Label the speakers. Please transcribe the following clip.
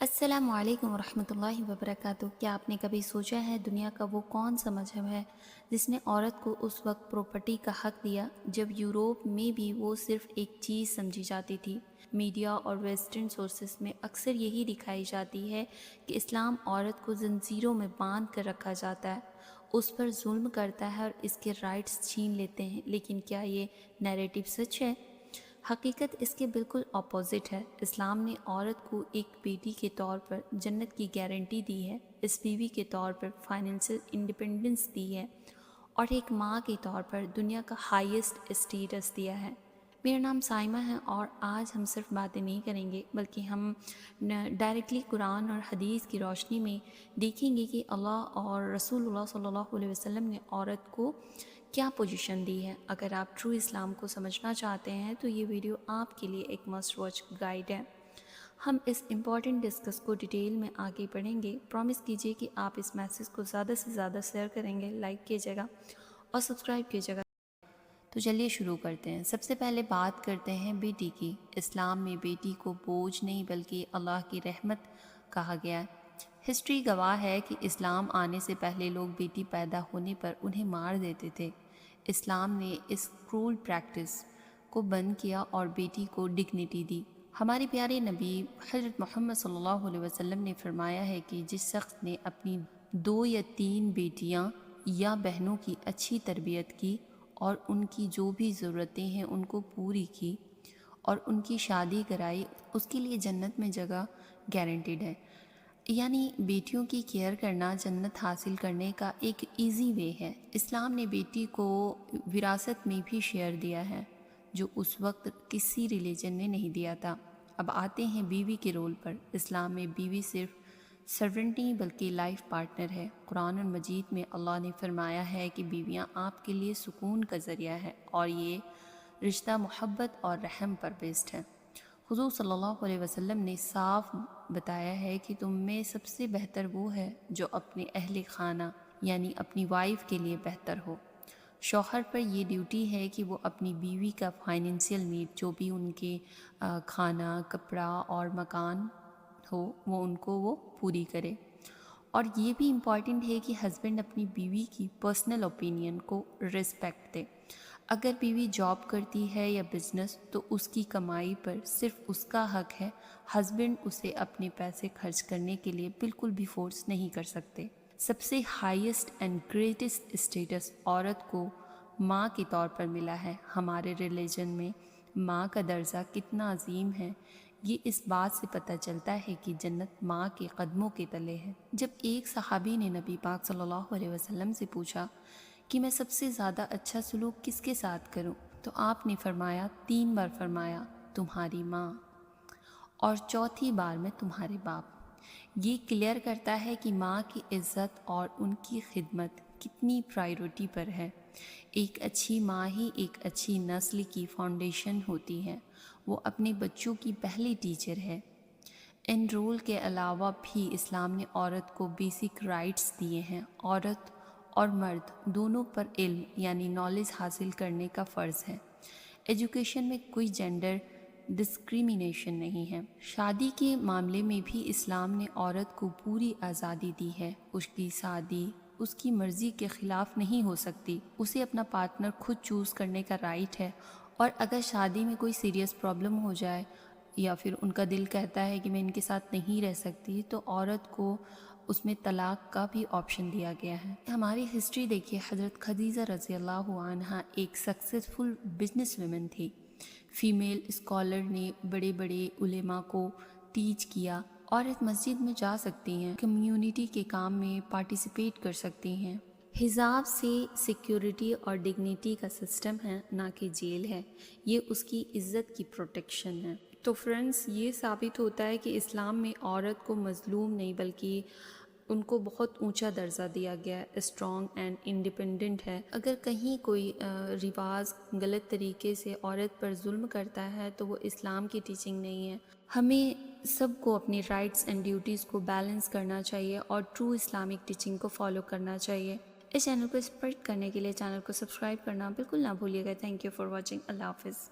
Speaker 1: السلام علیکم ورحمۃ اللہ وبرکاتہ۔ کیا آپ نے کبھی سوچا ہے دنیا کا وہ کون سا مذہب ہے جس نے عورت کو اس وقت پراپرٹی کا حق دیا جب یورپ میں بھی وہ صرف ایک چیز سمجھی جاتی تھی؟ میڈیا اور ویسٹرن سورسز میں اکثر یہی دکھائی جاتی ہے کہ اسلام عورت کو زنجیروں میں باندھ کر رکھا جاتا ہے، اس پر ظلم کرتا ہے اور اس کے رائٹس چھین لیتے ہیں۔ لیکن کیا یہ نیریٹو سچ ہے؟ حقیقت اس کے بالکل اپوزٹ ہے۔ اسلام نے عورت کو ایک بیٹی کے طور پر جنت کی گارنٹی دی ہے، اس بیوی کے طور پر فائنینشیل انڈیپینڈنس دی ہے، اور ایک ماں کے طور پر دنیا کا ہائیسٹ اسٹیٹس دیا ہے۔ میرا نام سائمہ ہے، اور آج ہم صرف باتیں نہیں کریں گے بلکہ ہم ڈائریکٹلی قرآن اور حدیث کی روشنی میں دیکھیں گے کہ اللہ اور رسول اللہ صلی اللہ علیہ وسلم نے عورت کو کیا پوزیشن دی ہے۔ اگر آپ ٹرو اسلام کو سمجھنا چاہتے ہیں تو یہ ویڈیو آپ کے لیے ایک مسٹ واچ گائیڈ ہے۔ ہم اس امپورٹنٹ ڈسکس کو ڈیٹیل میں آگے پڑھیں گے۔ پرومس کیجئے کہ آپ اس میسیج کو زیادہ سے زیادہ شیئر کریں گے، لائک کیجئے گا اور سبسکرائب کیجئے گا۔ تو چلیے شروع کرتے ہیں۔ سب سے پہلے بات کرتے ہیں بیٹی کی۔ اسلام میں بیٹی کو بوجھ نہیں بلکہ اللہ کی رحمت کہا گیا ہے۔ ہسٹری گواہ ہے کہ اسلام آنے سے پہلے لوگ بیٹی پیدا ہونے پر انہیں مار دیتے تھے۔ اسلام نے اس کرول پریکٹس کو بند کیا اور بیٹی کو ڈگنیٹی دی۔ ہمارے پیارے نبی حضرت محمد صلی اللہ علیہ وسلم نے فرمایا ہے کہ جس شخص نے اپنی 2 یا 3 بیٹیاں یا بہنوں کی اچھی تربیت کی اور ان کی جو بھی ضرورتیں ہیں ان کو پوری کی اور ان کی شادی کرائی، اس کے لیے جنت میں جگہ گارنٹیڈ ہے۔ یعنی بیٹیوں کی کیئر کرنا جنت حاصل کرنے کا ایک ایزی وے ہے۔ اسلام نے بیٹی کو وراثت میں بھی شیئر دیا ہے، جو اس وقت کسی ریلیجن نے نہیں دیا تھا۔ اب آتے ہیں بیوی کے رول پر۔ اسلام میں بیوی صرف سرونٹ نہیں بلکہ لائف پارٹنر ہے۔ قرآن مجید میں اللہ نے فرمایا ہے کہ بیویاں آپ کے لیے سکون کا ذریعہ ہے، اور یہ رشتہ محبت اور رحم پر بیسڈ ہے۔ حضور صلی اللہ علیہ وسلم نے صاف بتایا ہے کہ تم میں سب سے بہتر وہ ہے جو اپنے اہل خانہ یعنی اپنی وائف کے لیے بہتر ہو۔ شوہر پر یہ ڈیوٹی ہے کہ وہ اپنی بیوی کا فائنینشیل نیڈ، جو بھی ان کے کھانا، کپڑا اور مکان ہو، وہ پوری کرے۔ اور یہ بھی امپورٹنٹ ہے کہ ہسبینڈ اپنی بیوی کی پرسنل اوپینین کو رسپیکٹ دے۔ اگر بیوی جاب کرتی ہے یا بزنس تو اس کی کمائی پر صرف اس کا حق ہے، ہسبینڈ اسے اپنے پیسے خرچ کرنے کے لیے بالکل بھی فورس نہیں کر سکتے۔ سب سے ہائیسٹ اینڈ گریٹسٹ اسٹیٹس عورت کو ماں کے طور پر ملا ہے۔ ہمارے ریلیجن میں ماں کا درجہ کتنا عظیم ہے، یہ اس بات سے پتہ چلتا ہے کہ جنت ماں کے قدموں کے تلے ہے۔ جب ایک صحابی نے نبی پاک صلی اللہ علیہ وسلم سے پوچھا کہ میں سب سے زیادہ اچھا سلوک کس کے ساتھ کروں، تو آپ نے فرمایا 3 بار فرمایا تمہاری ماں، اور چوتھی بار میں تمہارے باپ۔ یہ کلیئر کرتا ہے کہ ماں کی عزت اور ان کی خدمت کتنی پرائیورٹی پر ہے۔ ایک اچھی ماں ہی ایک اچھی نسل کی فاؤنڈیشن ہوتی ہے، وہ اپنے بچوں کی پہلی ٹیچر ہے۔ ان رول کے علاوہ بھی اسلام نے عورت کو بیسک رائٹس دیے ہیں۔ عورت اور مرد دونوں پر علم یعنی نالج حاصل کرنے کا فرض ہے۔ ایجوکیشن میں کوئی جینڈر ڈسکریمنیشن نہیں ہے۔ شادی کے معاملے میں بھی اسلام نے عورت کو پوری آزادی دی ہے۔ اس کی شادی اس کی مرضی کے خلاف نہیں ہو سکتی، اسے اپنا پارٹنر خود چوز کرنے کا رائٹ ہے، اور اگر شادی میں کوئی سیریس پرابلم ہو جائے یا پھر ان کا دل کہتا ہے کہ میں ان کے ساتھ نہیں رہ سکتی، تو عورت کو اس میں طلاق کا بھی آپشن دیا گیا ہے۔ ہماری ہسٹری دیکھیے، حضرت خدیجہ رضی اللہ عنہا ایک سکسیسفل بزنس ویمن تھی۔ فیمیل اسکالر نے بڑے بڑے علماء کو ٹیچ کیا۔ عورت مسجد میں جا سکتی ہیں، کمیونٹی کے کام میں پارٹیسپیٹ کر سکتی ہیں۔ حجاب سے سیکیورٹی اور ڈگنیٹی کا سسٹم ہے، نہ کہ جیل ہے۔ یہ اس کی عزت کی پروٹیکشن ہے۔ تو فرینڈز، یہ ثابت ہوتا ہے کہ اسلام میں عورت کو مظلوم نہیں بلکہ ان کو بہت اونچا درجہ دیا گیا ہے، اسٹرانگ اینڈ انڈیپینڈنٹ ہے۔ اگر کہیں کوئی رواج غلط طریقے سے عورت پر ظلم کرتا ہے تو وہ اسلام کی ٹیچنگ نہیں ہے۔ ہمیں سب کو اپنی رائٹس اینڈ ڈیوٹیز کو بیلنس کرنا چاہیے اور ٹرو اسلامک ٹیچنگ کو فالو کرنا چاہیے۔ اس چینل کو اسپریڈ کرنے کے لیے چینل کو سبسکرائب کرنا بالکل نہ بھولیے گا۔ Thank you for watching. اللہ حافظ۔